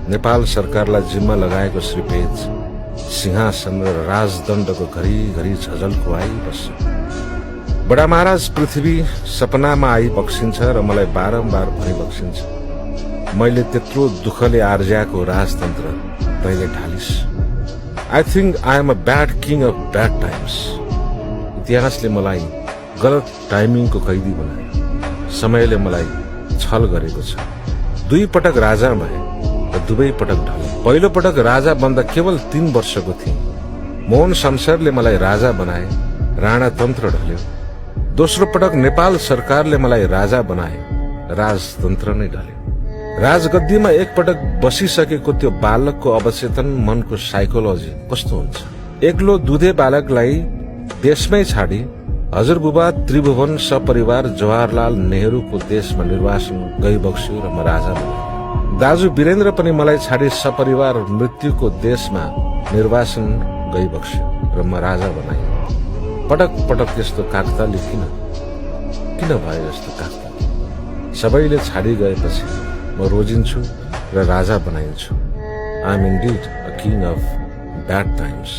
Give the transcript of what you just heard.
नेपाल सरकारलाई जिम्मा लगाएको श्री पेज सिंहासन र राजदण्डको घरिघरि झझल्को आइबस्छ। बडा महाराज पृथ्वी सपनामा आइबक्सिन्छ र मलाई बारम्बार भनिबक्सिन्छ, मैले त्यत्रो दुःखले आर्ज्याएको राजतन्त्र तैले ढालिस। I think I am a bad king of bad times. इतिहासले मलाई गलत टाइमिङको कैदी बनायो। समयले मलाई छल गरेको छ। 2 पटक राजा भए र 2 पटक ढले। पहिलो पटक राजा बन्दा केवल 3 वर्षको थिएँ। मोहन शमशेरले मलाई राजा बनाए, राणा तन्त्र ढल्यो। दोस्रो पटक नेपाल सरकारले मलाई राजा बनाए, राजतन्त्र नै ढल्यो। राजगद्दीमा एक पटक बसिसकेको त्यो बालकको अवचेतन मनको साइकोलोजी कस्तो हुन्छ? एक्लो दुधे बालकलाई देशमै छाडी हजुरबुबा त्रिभुवन सपरिवार जवाहरलाल नेहरूको देशमा निर्वासन गइबक्स्यो र म राजा बने। दाजु वीरेन्द्र पनि मलाई छाडी सपरिवार मृत्युको देशमा निर्वासन गइबक्स्यो र म राजा बनाए। पटक पटक यस्तो काकताली किन भयो यस्तो काकताली? सबैले छाडी गएपछि म रोजिन्छु र राजा बनाइन्छु। I am indeed a king of bad times.